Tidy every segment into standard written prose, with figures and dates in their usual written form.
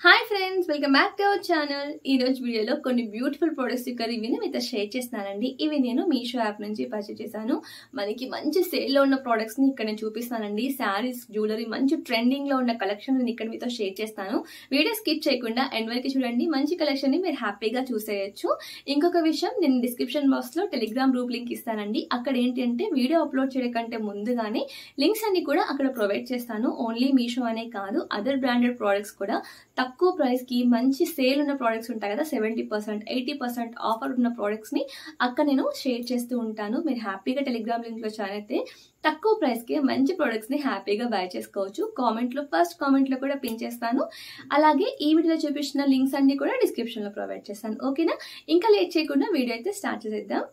Hi friends, welcome back to our channel. ఈ రోజు వీడియోలో కొన్ని బ్యూటిఫుల్ ప్రొడక్ట్స్ యొక్క రివ్యూని మీతో షేర్ చేస్తానండి. ఇవి నేను మీషో యాప్ నుంచి పర్చేస్ చేశాను. మనకి మంచి సేల్లో ఉన్న ప్రొడక్ట్స్ ని ఇక్కడ నేను చూపిస్తానండి. శారీస్, జ్యువెలరీ, మంచి ట్రెండింగ్ లో ఉన్న కలెక్షన్ నేను ఇక్కడ మీతో షేర్ చేస్తాను. వీడియో స్కిప్ చేయకుండా ఎండ్ వరకు చూడండి. మంచి కలెక్షన్ ని మీరు హ్యాపీగా చూసేయచ్చు. ఇంకొక విషయం, నేను డిస్క్రిప్షన్ బాక్స్ లో టెలిగ్రామ్ గ్రూప్ లింక్ ఇస్తానండి. అక్కడ ఏంటి అంటే వీడియో అప్లోడ్ చేయడం కంటే ముందుగానే లింక్స్ అన్ని కూడా అక్కడ ప్రొవైడ్ చేస్తాను. ఓన్లీ మీషో అనే కాదు, అదర్ బ్రాండెడ్ ప్రొడక్ట్స్ కూడా తక్కువ ప్రైస్ కి మంచి సేల్ ఉన్న ప్రొడక్ట్స్ ఉంటాయి కదా, 70%, 80% ఆఫర్ ఉన్న ప్రొడక్ట్స్ ని అక్కడ నేను షేర్ చేస్తూ ఉంటాను. మీరు హ్యాపీగా టెలిగ్రామ్ లింక్ లో జాయిన్ అయితే తక్కువ ప్రైస్ కి మంచి ప్రొడక్ట్స్ ని హ్యాపీగా బై చేసుకోవచ్చు. ఫస్ట్ కామెంట్ లో కూడా పిన్ చేస్తాను. అలాగే ఈ వీడియోలో చూపించిన లింక్స్ అన్ని కూడా డిస్క్రిప్షన్ లో ప్రొవైడ్ చేస్తాను. ఓకేనా? ఇంకా లేట్ చేయకుండా వీడియో అయితే స్టార్ట్ చేసేద్దాం.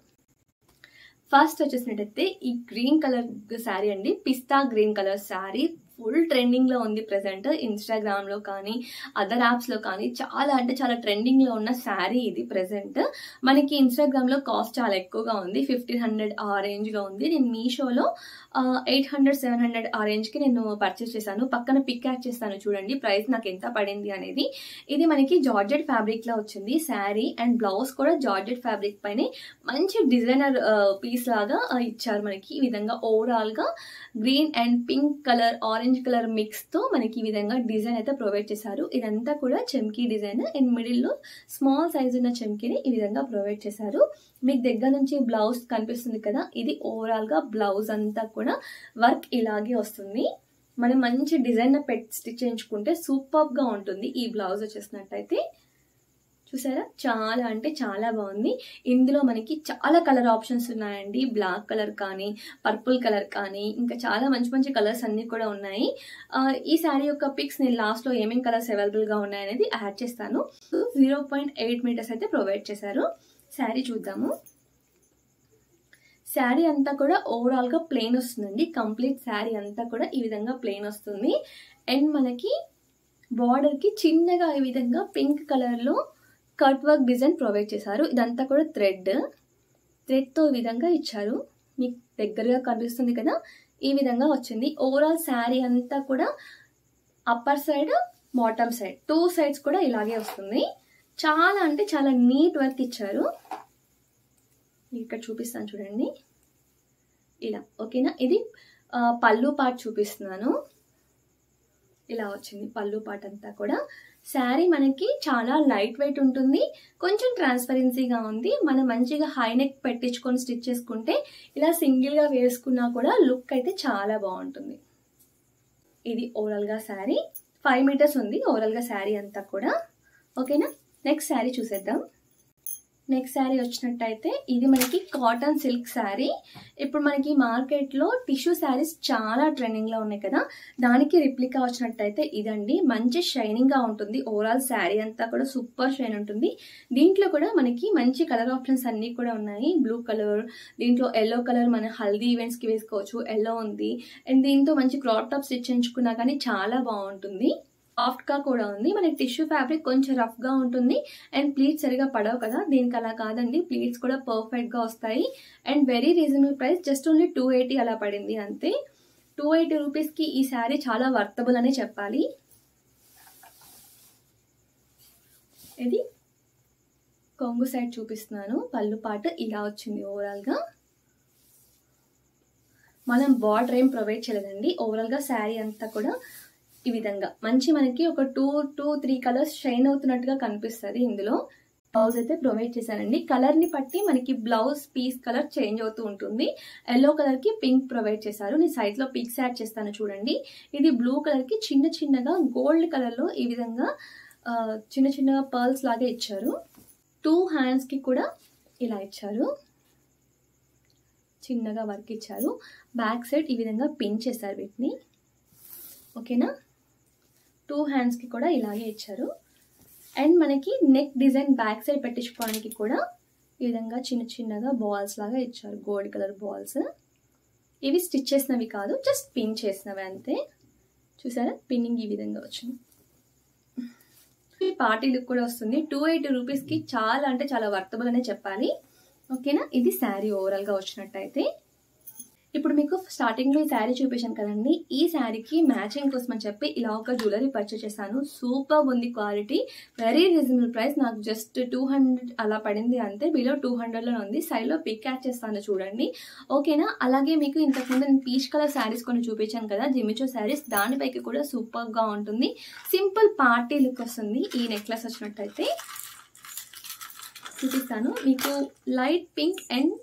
ఫస్ట్ వచ్చేసినట్టయితే ఈ గ్రీన్ కలర్ శారీ అండి. Pista green colour sari full trending లో ఉంది ప్రెసెంట్. ఇన్స్టాగ్రామ్ లో కానీ అదర్ యాప్స్ లో కానీ చాలా అంటే చాలా ట్రెండింగ్ లో ఉన్న శారీ ఇది. ప్రెసెంట్ మనకి ఇన్స్టాగ్రామ్ లో కాస్ట్ చాలా ఎక్కువగా ఉంది, 1500 ఆ రేంజ్ లో ఉంది. నేను మీషోలో 800, 700 ఆ రేంజ్ కి నేను పర్చేస్ చేశాను. పక్కన పిక్ యాడ్ చేస్తాను చూడండి ప్రైస్ నాకు ఎంత పడింది అనేది. ఇది మనకి జార్జెట్ ఫ్యాబ్రిక్ లో వచ్చింది శారీ, అండ్ బ్లౌజ్ కూడా జార్జెట్ ఫ్యాబ్రిక్ పైన మంచి డిజైనర్ పీస్ లాగా ఇచ్చారు మనకి. ఈ విధంగా ఓవరాల్ గా green and pink colour, orange colour mix తో మనకి ఈ విధంగా డిజైన్ అయితే ప్రొవైడ్ చేశారు. ఇదంతా కూడా చెమ్కీ డిజైన్, అండ్ మిడిల్ లో స్మాల్ సైజ్ ఉన్న చెమ్కీని ఈ విధంగా ప్రొవైడ్ చేశారు. మీకు దగ్గర నుంచి బ్లౌజ్ కనిపిస్తుంది కదా, ఇది ఓవరాల్ గా బ్లౌజ్ అంతా కూడా వర్క్ ఇలాగే వస్తుంది. మనం మంచి డిజైన్ స్టిచ్ చేయించుకుంటే సూపర్ గా ఉంటుంది. ఈ బ్లౌజ్ వచ్చేసినట్టయితే చూసారా, చాలా అంటే చాలా బాగుంది. ఇందులో మనకి చాలా కలర్ ఆప్షన్స్ ఉన్నాయండి. బ్లాక్ కలర్ కానీ, పర్పుల్ కలర్ కానీ, ఇంకా చాలా మంచి మంచి కలర్స్ అన్ని కూడా ఉన్నాయి. ఈ శారీ యొక్క పిక్స్ నేను లాస్ట్ లో ఏమేమి కలర్స్ అవైలబుల్ గా ఉన్నాయనేది యాడ్ చేస్తాను. 0.8 మీటర్స్ అయితే ప్రొవైడ్ చేశారు. శారీ చూద్దాము. శారీ అంతా కూడా ఓవరాల్ గా ప్లెయిన్ వస్తుందండి. కంప్లీట్ శారీ అంతా కూడా ఈ విధంగా ప్లెయిన్ వస్తుంది. అండ్ మనకి బార్డర్ కి చిన్నగా ఈ విధంగా పింక్ కలర్ లో కట్ వర్క్ డిజైన్ ప్రొవైడ్ చేశారు. ఇదంతా కూడా థ్రెడ్ తో ఈ విధంగా ఇచ్చారు. మీకు దగ్గరగా కనిపిస్తుంది కదా, ఈ విధంగా వచ్చింది. ఓవరాల్ శారీ అంతా కూడా upper side, bottom side 2 sides కూడా ఇలాగే వస్తుంది. చాలా అంటే చాలా నీట్ వర్క్ ఇచ్చారు. ఇక్కడ చూపిస్తాను చూడండి ఇలా. ఓకేనా? ఇది పళ్ళు పార్ట్ చూపిస్తున్నాను. ఇలా వచ్చింది పళ్ళు పార్ట్ అంతా కూడా. శారీ మనకి చాలా లైట్ వెయిట్ ఉంటుంది, కొంచెం ట్రాన్స్పరెన్సీగా ఉంది. మనం మంచిగా హై నెక్ పెట్టించుకొని స్టిచ్ చేసుకుంటే ఇలా సింగిల్ గా వేసుకున్నా కూడా లుక్ అయితే చాలా బాగుంటుంది. ఇది ఓవరాల్ గా శారీ 5 మీటర్స్ ఉంది ఓవరాల్ గా శారీ అంతా కూడా. ఓకేనా? నెక్స్ట్ శారీ చూసేద్దాం. నెక్స్ట్ శారీ వచ్చినట్టయితే ఇది మనకి కాటన్ సిల్క్ శారీ. ఇప్పుడు మనకి మార్కెట్ లో టిష్యూ శారీస్ చాలా ట్రెండింగ్ లో ఉన్నాయి కదా, దానికి రిప్లికా వచ్చినట్టయితే ఇదండి. మంచి షైనింగ్ గా ఉంటుంది. ఓవరాల్ శారీ అంతా కూడా సూపర్ షైన్ ఉంటుంది. దీంట్లో కూడా మనకి మంచి కలర్ ఆప్షన్స్ అన్ని కూడా ఉన్నాయి. బ్లూ కలర్, దీంట్లో ఎల్లో కలర్ మన హల్దీ ఈవెంట్స్ కి వేసుకోవచ్చు, ఎల్లో ఉంది. అండ్ దీంతో మంచి క్రాప్ టాప్ స్టిచ్ చేయించుకున్నా కానీ చాలా బాగుంటుంది. సాఫ్ట్ గా కూడా ఉంది. మనకి టిష్యూ ఫ్యాబ్రిక్ కొంచెం రఫ్ గా ఉంటుంది, అండ్ ప్లీట్స్ సరిగా పడవు కదా, దీనికి అలా కాదండి. ప్లీట్స్ కూడా పర్ఫెక్ట్ గా వస్తాయి. And very reasonable price, just only 280 అలా పడింది అంతే. 280 రూపీస్ కి ఈ శారీ చాలా వర్తబుల్ అనే చెప్పాలి. ఇది కొంగు సైడ్ చూపిస్తున్నాను. పళ్ళు పాట ఇలా వచ్చింది ఓవరాల్ గా. మనం బార్డర్ ఏం ప్రొవైడ్ చేయలేదండి. ఓవరాల్ గా శారీ అంతా కూడా ఈ విధంగా మంచి మనకి ఒక 2-3 కలర్స్ షైన్ అవుతున్నట్టుగా కనిపిస్తుంది. ఇందులో బ్లౌజ్ అయితే ప్రొవైడ్ చేశానండి. కలర్ ని బట్టి మనకి బ్లౌజ్ పీస్ కలర్ చేంజ్ అవుతూ ఉంటుంది. ఎల్లో కలర్ కి పింక్ ప్రొవైడ్ చేశారు. నేను సైడ్ లో పిక్స్ యాడ్ చేస్తాను చూడండి. ఇది బ్లూ కలర్ కి చిన్న చిన్నగా గోల్డ్ కలర్ లో ఈ విధంగా చిన్న చిన్నగా పర్ల్స్ లాగా ఇచ్చారు. 2 హ్యాండ్స్ కి కూడా ఇలా ఇచ్చారు, చిన్నగా వర్క్ ఇచ్చారు. బ్యాక్ సైడ్ ఈ విధంగా పిన్ చేశారు వీటిని. ఓకేనా? 2 హ్యాండ్స్ కి కూడా ఇలాగే ఇచ్చారు. అండ్ మనకి నెక్ డిజైన్ బ్యాక్ సైడ్ పెట్టించుకోవడానికి కూడా ఈ విధంగా చిన్న చిన్నగా బాల్స్ లాగా ఇచ్చారు, గోల్డ్ కలర్ బాల్స్. ఇవి స్టిచ్ చేసినవి కాదు, జస్ట్ పిన్ చేసినవి అంతే. చూసారా, పిన్నింగ్ ఈ విధంగా వచ్చింది. పార్టీ లుక్ కూడా వస్తుంది. 280 రూపీస్ కి చాలా అంటే చాలా వర్తబుల్ అనే చెప్పాలి. ఓకేనా? ఇది శారీ ఓవరాల్ గా వచ్చినట్టయితే. ఇప్పుడు మీకు స్టార్టింగ్లో ఈ శారీ చూపించాను కదండి, ఈ శారీకి మ్యాచింగ్ కోసం అని చెప్పి ఇలా ఒక జ్యువెలరీ పర్చేస్ చేశాను. సూపర్ ఉంది క్వాలిటీ, వెరీ రీజనబుల్ ప్రైస్. నాకు జస్ట్ 200 అలా పడింది అంతే, బిలో 200లో ఉంది. సైడ్లో పిక్ యాడ్ చేస్తాను చూడండి, ఓకేనా. అలాగే మీకు ఇంతకుముందు నేను పీచ్ కలర్ శారీస్ కొన్ని చూపించాను కదా, జిమిచో శారీస్, దానిపైకి కూడా సూపర్గా ఉంటుంది. సింపుల్ పార్టీ లుక్ వస్తుంది. ఈ నెక్లెస్ వచ్చినట్టయితే చూపిస్తాను మీకు. Light pink and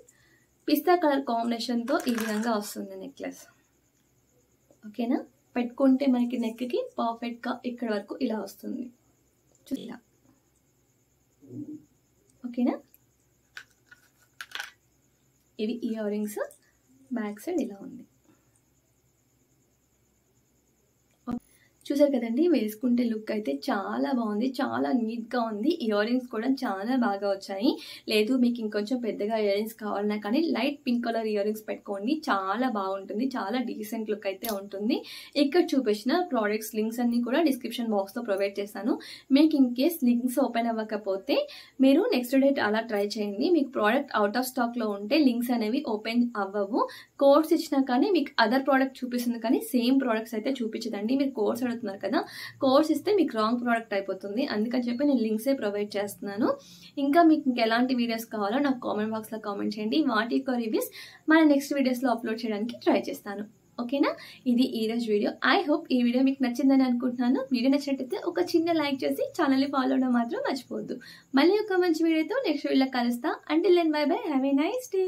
pista colour కాంబినేషన్తో ఈ విధంగా వస్తుంది నెక్లెస్, ఓకేనా. పెట్టుకుంటే మనకి నెక్కి పర్ఫెక్ట్గా ఇక్కడ వరకు ఇలా వస్తుంది, ఇలా, ఓకేనా. ఇవి ఇయర్ రింగ్స్, బ్యాక్ సైడ్ ఇలా ఉంది. చూసారు కదండి, వేసుకుంటే లుక్ అయితే చాలా బాగుంది, చాలా నీట్గా ఉంది. ఇయర్ రింగ్స్ కూడా చాలా బాగా వచ్చాయి. లేదు మీకు ఇంకొంచెం పెద్దగా ఇయర్ రింగ్స్ కావాలన్నా కానీ light pink colour ear rings పెట్టుకోండి, చాలా బాగుంటుంది, చాలా డీసెంట్ లుక్ అయితే ఉంటుంది. ఇక్కడ చూపించిన ప్రోడక్ట్స్ లింక్స్ అన్ని కూడా డిస్క్రిప్షన్ బాక్స్లో ప్రొవైడ్ చేస్తాను. మీకు ఇన్ కేస్ లింక్స్ ఓపెన్ అవ్వకపోతే మీరు నెక్స్ట్ డేట్ అలా ట్రై చేయండి. మీకు ప్రోడక్ట్ అవుట్ ఆఫ్ స్టాక్లో ఉంటే లింక్స్ అనేవి ఓపెన్ అవ్వవు. కోడ్స్ ఇచ్చినా కానీ మీకు అదర్ ప్రోడక్ట్ చూపిస్తుంది కానీ సేమ్ ప్రోడక్ట్స్ అయితే చూపించదండి. మీరు కోడ్స్ అడుగుతున్నారు కదా, కోడ్స్ ఇస్తే మీకు రాంగ్ ప్రోడక్ట్ అయిపోతుంది. అందుకని చెప్పి నేను లింక్సే ప్రొవైడ్ చేస్తున్నాను. ఇంకా మీకు ఇంకెలాంటి వీడియోస్ కావాలో నాకు కామెంట్ బాక్స్లో కామెంట్ చేయండి. వాటి యొక్క రివ్యూస్ మన నెక్స్ట్ వీడియోస్లో అప్లోడ్ చేయడానికి ట్రై చేస్తాను, ఓకేనా. ఇది ఈరోజు వీడియో. ఐ హోప్ ఈ వీడియో మీకు నచ్చిందని అనుకుంటున్నాను. వీడియో నచ్చినట్టయితే ఒక చిన్న లైక్ చేసి ఛానల్ని ఫాలో అవడం మాత్రం మర్చిపోవద్దు. మళ్ళీ ఒక మంచి వీడియోతో నెక్స్ట్ వీడియోలో కలుస్తా. Until then bye bye, have a nice day.